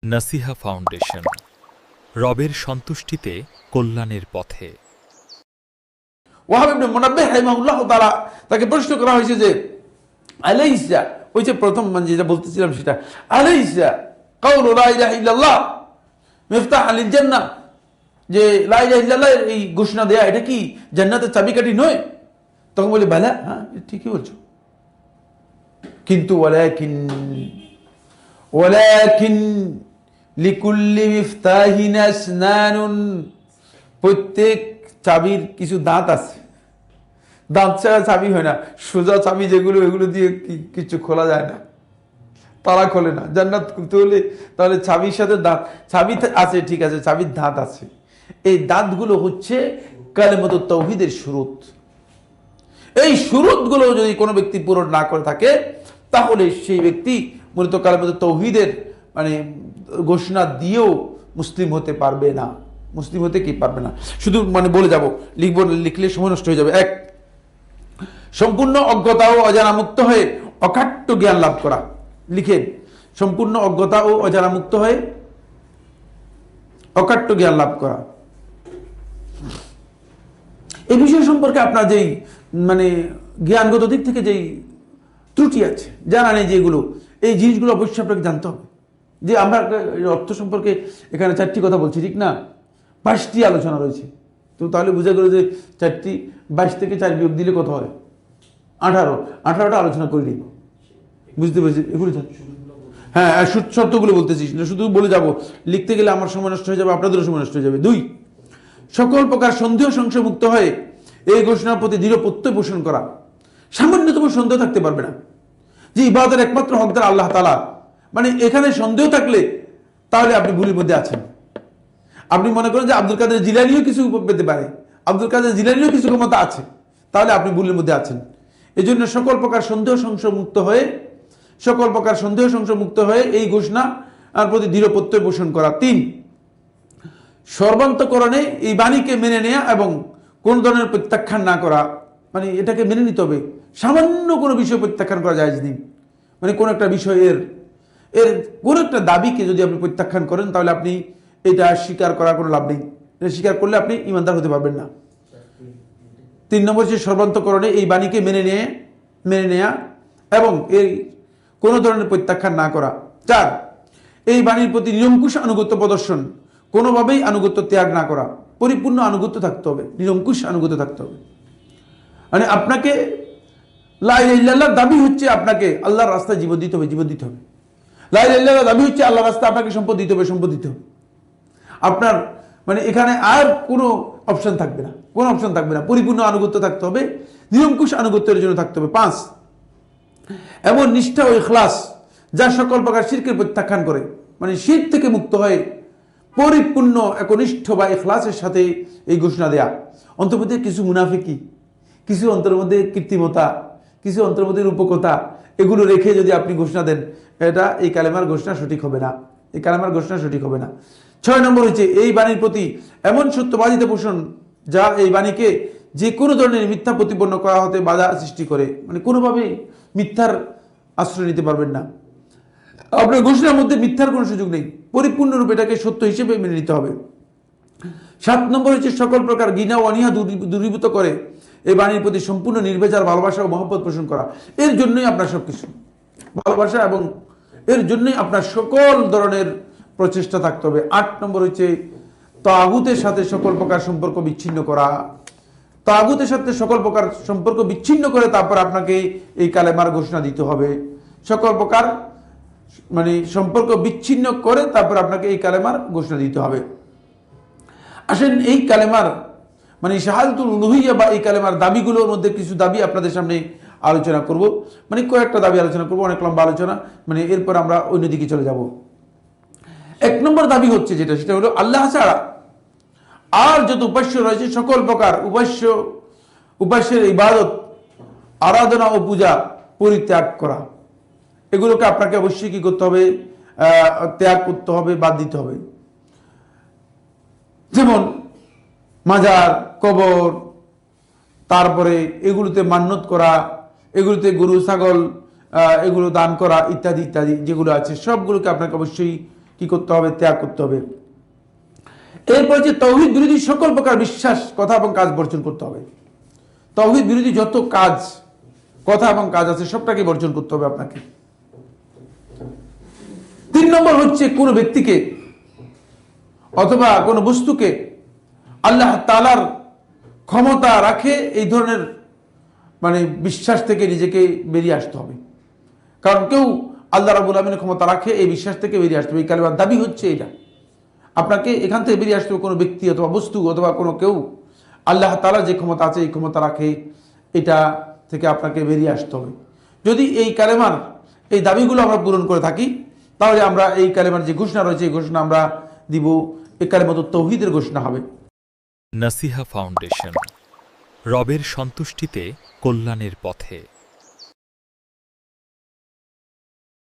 নাসিহা foundation, রবের সন্তুষ্টিতে কল্যাণের পথে। ওয়াহাব ইবনে মুনাব্বিহ রাহিমাহুল্লাহ তাআলা তাকে প্রশ্ন করা হয়েছে যে আলাইসা, ওই যে প্রথম যেটা বলতেছিলাম সেটা, আলাইসা কাউলু লা ইলাহা ইল্লাল্লাহ মিফতাহ লিল জান্নাহ, যে লা ইলাহা ইল্লাল্লাহ এই ঘোষণা দেয়া এটা কি জান্নাতের চাবিকাঠি নয়? তখন বলে বালা, হ্যাঁ ঠিকই বলছো, কিন্তু ওয়ালাকিন লিকুল্লি মিফতাহিন আসনানুন, প্রত্যেক চাবির কিছু দাঁত আছে, দাঁত ছাড়া চাবি হয় না। সোজা চাবি যেগুলো, এগুলো দিয়ে কিছু খোলা যায় না, তারা খোলে না। জান্নাত খুলতে হলে তাহলে চাবির সাথে দাঁত, চাবি আছে ঠিক আছে, চাবির দাঁত আছে। এই দাঁতগুলো হচ্ছে কালেমাত তাওহীদের শুরুত। এই শুরুতগুলো যদি কোনো ব্যক্তি পূরণ না করে থাকে তাহলে সেই ব্যক্তি মূলত কালেমাত তাওহীদের মানে ঘোষণা দিয়েও মুসলিম হতে পারবে না। মুসলিম হতে কি পারবে না, শুধু মানে বলে যাব, লিখলে সময় নষ্ট হয়ে যাবে। এক, সম্পূর্ণ অজ্ঞতা ও অজানা মুক্ত হয়ে অকাট্য জ্ঞান লাভ করা। লিখেন, সম্পূর্ণ অজ্ঞতা ও অজানা মুক্ত হয়ে অকাট্য জ্ঞান লাভ করা। এই বিষয় সম্পর্কে আপনার যেই মানে জ্ঞানগত দিক থেকে যেই ত্রুটি আছে, জানা নেই যেগুলো, এই জিনিসগুলো অবশ্যই আপনাকে জানতে হবে। যে আমরা অর্থ সম্পর্কে এখানে 4টি কথা বলছি, ঠিক না? 5টি আলোচনা রয়েছে, তো তাহলে বুঝা গেল যে 4টি 22 থেকে 4 বিয়োগ দিলে কত হয়? 18টা আলোচনা করে নিই, বুঝতে পেরেছি? এগুলো হ্যাঁ, শর্তগুলো বলতেছি, শুধু বলে যাব, লিখতে গেলে আমার সময় নষ্ট হয়ে যাবে, আপনাদেরও সময় নষ্ট হয়ে যাবে। 2, সকল প্রকার সন্দেহ সংশয় মুক্ত হয়ে এই ঘোষণার প্রতি দৃঢ় প্রত্যয় পোষণ করা। সামান্যতম সন্দেহ থাকতে পারবে না যে ইবাদতের একমাত্র হকদার আল্লাহ তাআলা। মানে এখানে সন্দেহ থাকলে তাহলে আপনি ভুলের মধ্যে আছেন। আপনি মনে করেন যে আব্দুল কাদের জিলানীও কিছু পেতে পারে, আব্দুল কাদের জিলানীও কিছু ক্ষমতা আছে, তাহলে আপনি ভুলের মধ্যে আছেন। এই জন্য সকল প্রকার সন্দেহ সংশয় মুক্ত হয়ে এই ঘোষণা প্রতি দৃঢ় প্রত্যয় পোষণ করা। 3, সর্বান্তকরণে এই বাণীকে মেনে নেয়া এবং কোন ধরনের প্রত্যাখ্যান না করা। মানে এটাকে মেনে নিতে হবে, সামান্য কোনো বিষয় প্রত্যাখ্যান করা যায় না। মানে কোন একটা বিষয়ের কোন একটা দাবিকে যদি আপনি প্রত্যাখ্যান করেন তাহলে আপনি এটা স্বীকার করার কোনো লাভ নেই, এটা স্বীকার করলে আপনি ইমানদার হতে পারবেন না। 3 নম্বর হচ্ছে সর্বান্তকরণে এই বাণীকে মেনে নেয়া এবং এই কোনো ধরনের প্রত্যাখ্যান না করা। 4, এই বাণীর প্রতি নিরঙ্কুশ আনুগত্য প্রদর্শন, কোনোভাবেই আনুগত্য ত্যাগ না করা, পরিপূর্ণ আনুগত্য থাকতে হবে, নিরঙ্কুশ আনুগত্য থাকতে হবে। মানে আপনাকে লা ইলাহা ইল্লাল্লাহর দাবি হচ্ছে আপনাকে আল্লাহর রাস্তায় জীবন দিতে হবে। লা ইলাহা ইল্লাল্লাহর দাবি হচ্ছে আল্লাহর রাস্তায় আপনাকে সম্পদ দিতে হবে। আপনার মানে এখানে আর কোনো অপশন থাকবে না, পরিপূর্ণ আনুগত্য থাকতে হবে, নিরঙ্কুশ আনুগত্যের জন্য থাকতে হবে। 5, এমন নিষ্ঠা ও ইখলাস যা সকল প্রকার শিরকের প্রত্যাখ্যান করে, মানে শিরক থেকে মুক্ত হয়ে পরিপূর্ণ একনিষ্ঠ বা ইখলাসের সাথে এই ঘোষণা দেয়া। অন্তর্মধ্যে কিছু মুনাফিকি, কিছু অন্তরের মধ্যে কৃত্রিমতা, কিছু অন্তরের মধ্যে রূপকতা, এগুলো রেখে যদি আপনি ঘোষণা দেন, এই কালেমার ঘোষণা সঠিক হবে না। 6 নম্বর হচ্ছে এই বাণীর প্রতি এমন সত্যবাদিতা পোষণ যা এই বাণীকে যে কোনো ধরনের মিথ্যা প্রতিপন্ন করা হতে বাধা সৃষ্টি করে। মানে কোনোভাবেই মিথ্যার আশ্রয় নিতে পারবেন না, আপনার ঘোষণার মধ্যে মিথ্যার কোনো সুযোগ নেই, পরিপূর্ণরূপে এটাকে সত্য হিসেবে মেনে নিতে হবে। 7 নম্বর হচ্ছে সকল প্রকার ঘৃণা ও অনীহা দূরীভূত করে এই বাণীর প্রতি সম্পূর্ণ নির্ভেজাল ভালোবাসা ও মহব্বত পোষণ করা। এর জন্যই আপনার সবকিছু ভালোবাসা এবং এর জন্যই আপনার সকল ধরনের প্রচেষ্টা থাকতে হবে। 8 নম্বর হচ্ছে তাগুতের সাথে সকল প্রকার সম্পর্ক বিচ্ছিন্ন করা। তাগুতের সাথে সকল প্রকার সম্পর্ক বিচ্ছিন্ন করে তারপর আপনাকে এই কালেমার ঘোষণা দিতে হবে। সকল প্রকার মানে সম্পর্ক বিচ্ছিন্ন করে তারপর আপনাকে এই কালেমার ঘোষণা দিতে হবে। আসেন এই কালেমার মানে শাহাদাতুল উলুহিয়্যা বা এই কালেমার দাবিগুলোর মধ্যে কিছু দাবি আপনাদের সামনে আলোচনা করব, মানে কয়েকটা দাবি আলোচনা করব, অনেক লম্বা আলোচনা, মানে এরপর আমরা অন্যদিকে চলে যাব। 1 নম্বর দাবি হচ্ছে সেটা হলো আল্লাহ ছাড়া আর যত উপাস্য রয়েছে সকল প্রকার উপাস্যের ইবাদত, আরাধনা ও পূজা পরিত্যাগ করা। এগুলোকে আপনাকে অবশ্যই কি করতে হবে? ত্যাগ করতে হবে, বাদ দিতে হবে। যেমন মাজার, কবর, তারপরে এগুলোতে মান্যত করা, এগুলোতে গরু ছাগল এগুলো দান করা ইত্যাদি যেগুলো আছে সবগুলোকে আপনাকে অবশ্যই কি করতে হবে, ত্যাগ করতে হবে। এরপর যে তৌহিদ বিরোধী সকল প্রকার বিশ্বাস, কথা এবং কাজ বর্জন করতে হবে। তৌহিদ বিরোধী যত কাজ, কথা এবং কাজ আছে সবটাকে বর্জন করতে হবে আপনাকে। 3 নম্বর হচ্ছে কোনো ব্যক্তিকে অথবা কোনো বস্তুকে আল্লাহ তাআলার ক্ষমতা রাখে এই ধরনের বিশ্বাস থেকে নিজেকে বেরিয়ে আসতে হবে। কারণ কেউ আল্লাহ রাব্বুল আলামিনের ক্ষমতা রাখে এই বিশ্বাস থেকে বেরিয়ে আসতে হবে। এই কালেমার দাবি হচ্ছে এটা। আপনাকে এখান থেকে বেরিয়ে আসতে হবে। কোনো ব্যক্তি অথবা বস্তু অথবা কোনো কেউ আল্লাহ তাআলার যে ক্ষমতা আছে এই ক্ষমতা রাখে, এটা থেকে আপনাকে বেরিয়ে আসতে হবে। যদি এই কালেমার এই দাবিগুলো আমরা পূরণ করে থাকি, তাহলে আমরা এই কালেমার যে ঘোষণা রয়েছে এই ঘোষণা আমরা দিব, এই কালেমাত তৌহিদের ঘোষণা হবে। নাসিহা ফাউন্ডেশন, রবের সন্তুষ্টিতে কল্যাণের পথে।